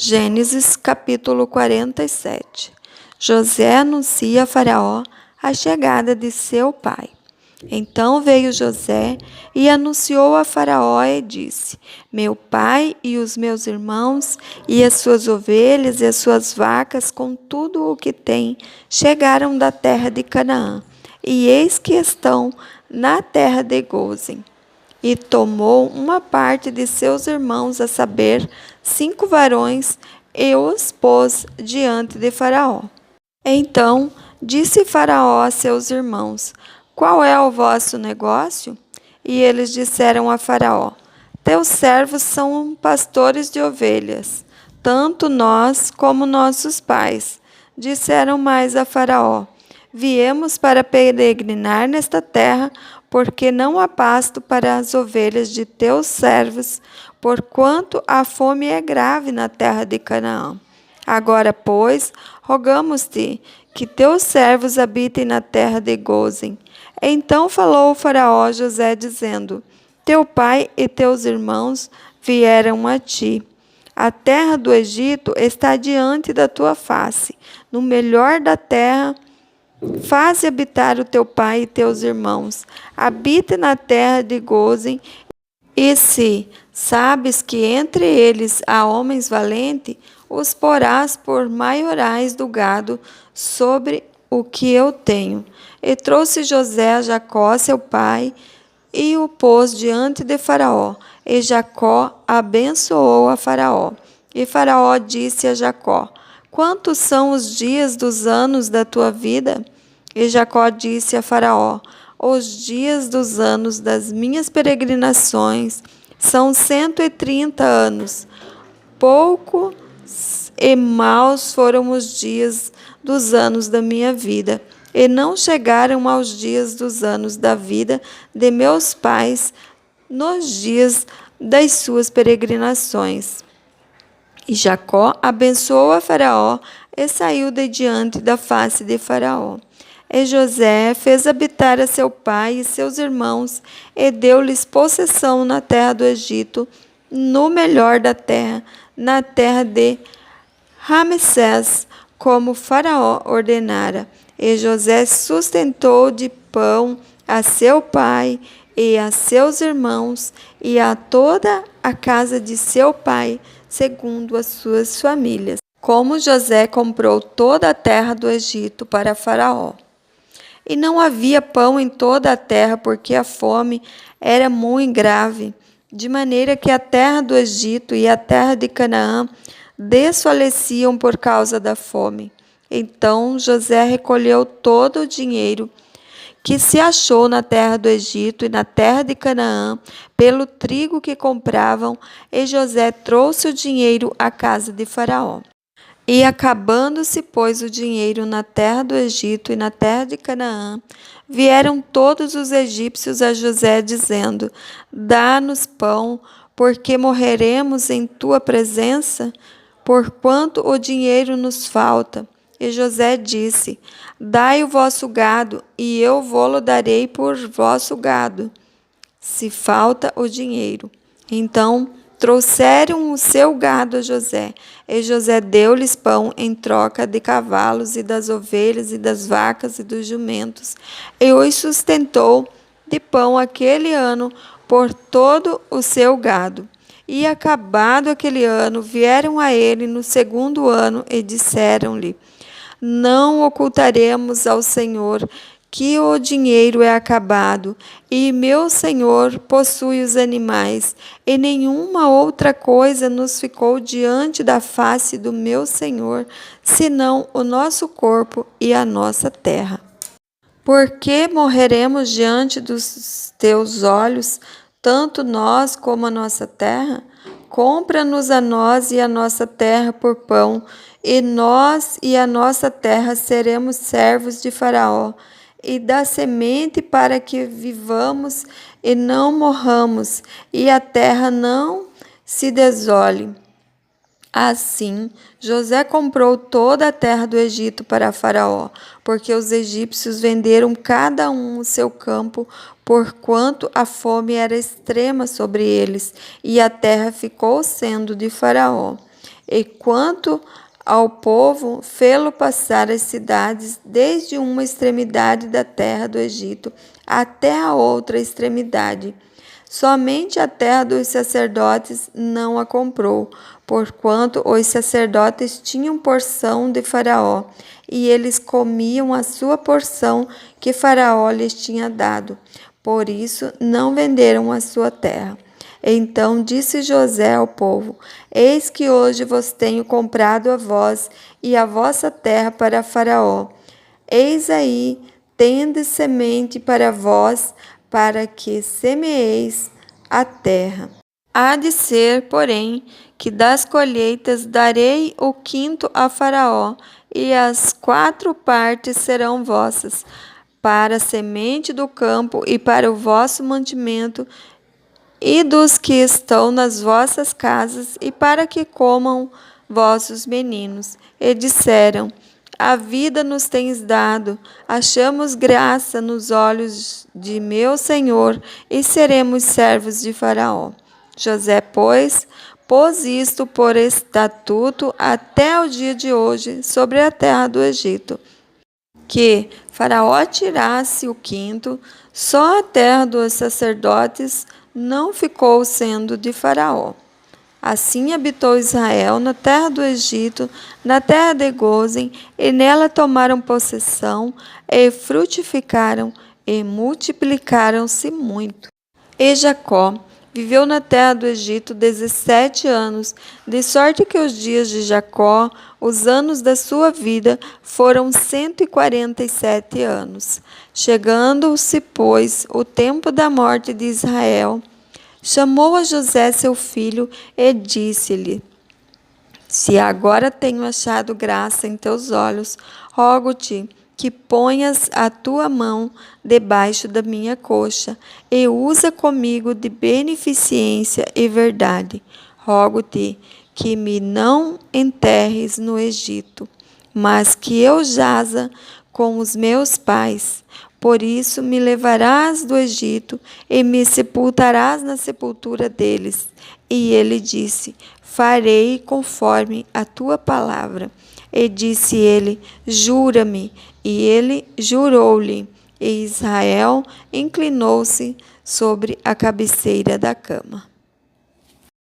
Gênesis capítulo 47. José anuncia a Faraó a chegada de seu pai. Então veio José e anunciou a Faraó e disse: Meu pai e os meus irmãos, e as suas ovelhas e as suas vacas, com tudo o que têm, chegaram da terra de Canaã, e eis que estão na terra de Gósen. E tomou uma parte de seus irmãos, a saber, 5 varões, e os pôs diante de Faraó. Então disse Faraó a seus irmãos: Qual é o vosso negócio? E eles disseram a Faraó: Teus servos são pastores de ovelhas, tanto nós como nossos pais. Disseram mais a Faraó: Viemos para peregrinar nesta terra, porque não há pasto para as ovelhas de teus servos, porquanto a fome é grave na terra de Canaã. Agora, pois, rogamos-te que teus servos habitem na terra de Gósen. Então falou o Faraó a José, dizendo: Teu pai e teus irmãos vieram a ti. A terra do Egito está diante da tua face. No melhor da terra, faze habitar o teu pai e teus irmãos. Habite na terra de Gósen. E se sabes que entre eles há homens valentes, os porás por maiorais do gado sobre o que eu tenho. E trouxe José a Jacó, seu pai, e o pôs diante de Faraó. E Jacó abençoou a Faraó. E Faraó disse a Jacó: Quantos são os dias dos anos da tua vida? E Jacó disse a Faraó: Os dias dos anos das minhas peregrinações são 130 anos. Poucos e maus foram os dias dos anos da minha vida, e não chegaram aos dias dos anos da vida de meus pais nos dias das suas peregrinações. E Jacó abençoou a Faraó e saiu de diante da face de Faraó. E José fez habitar a seu pai e seus irmãos, e deu-lhes possessão na terra do Egito, no melhor da terra, na terra de Ramsés, como Faraó ordenara. E José sustentou de pão a seu pai e a seus irmãos, e a toda a casa de seu pai, segundo as suas famílias. Como José comprou toda a terra do Egito para Faraó. E não havia pão em toda a terra, porque a fome era muito grave, de maneira que a terra do Egito e a terra de Canaã desfaleciam por causa da fome. Então José recolheu todo o dinheiro que se achou na terra do Egito e na terra de Canaã, pelo trigo que compravam, e José trouxe o dinheiro à casa de Faraó. E acabando-se, pois, o dinheiro na terra do Egito e na terra de Canaã, vieram todos os egípcios a José, dizendo: Dá-nos pão, porque morreremos em tua presença, porquanto o dinheiro nos falta. E José disse: Dai o vosso gado, e eu vô-lo darei por vosso gado, se falta o dinheiro. Então trouxeram o seu gado a José, e José deu-lhes pão em troca de cavalos e das ovelhas e das vacas e dos jumentos, e os sustentou de pão aquele ano por todo o seu gado. E acabado aquele ano, vieram a ele no segundo ano e disseram-lhe: Não ocultaremos ao Senhor que o dinheiro é acabado, e meu senhor possui os animais, e nenhuma outra coisa nos ficou diante da face do meu senhor, senão o nosso corpo e a nossa terra. Por que morreremos diante dos teus olhos, tanto nós como a nossa terra? Compra-nos a nós e a nossa terra por pão, e nós e a nossa terra seremos servos de Faraó, e da semente para que vivamos e não morramos, e a terra não se desole. Assim, José comprou toda a terra do Egito para Faraó, porque os egípcios venderam cada um o seu campo, porquanto a fome era extrema sobre eles, e a terra ficou sendo de Faraó. E quanto ao povo, fê-lo passar as cidades desde uma extremidade da terra do Egito até a outra extremidade. Somente a terra dos sacerdotes não a comprou, porquanto os sacerdotes tinham porção de Faraó, e eles comiam a sua porção que Faraó lhes tinha dado. Por isso não venderam a sua terra. Então disse José ao povo: Eis que hoje vos tenho comprado a vós e a vossa terra para Faraó. Eis aí, tendes semente para vós, para que semeeis a terra. Há de ser, porém, que das colheitas darei o quinto a Faraó, e as 4 partes serão vossas, para a semente do campo e para o vosso mantimento, e dos que estão nas vossas casas, e para que comam vossos meninos. E disseram: A vida nos tens dado, achamos graça nos olhos de meu senhor, e seremos servos de Faraó. José, pois, pôs isto por estatuto até o dia de hoje sobre a terra do Egito, que Faraó tirasse o quinto, só a terra dos sacerdotes não ficou sendo de Faraó. Assim habitou Israel na terra do Egito, na terra de Gósen, e nela tomaram possessão, e frutificaram, e multiplicaram-se muito. E Jacó viveu na terra do Egito 17 anos, de sorte que os dias de Jacó, os anos da sua vida, foram 147 anos. Chegando-se, pois, o tempo da morte de Israel, chamou a José seu filho e disse-lhe: Se agora tenho achado graça em teus olhos, rogo-te que ponhas a tua mão debaixo da minha coxa e usa comigo de beneficência e verdade. Rogo-te que me não enterres no Egito, mas que eu jaza com os meus pais. Por isso me levarás do Egito e me sepultarás na sepultura deles. E ele disse: Farei conforme a tua palavra. E disse ele: Jura-me. E ele jurou-lhe. E Israel inclinou-se sobre a cabeceira da cama.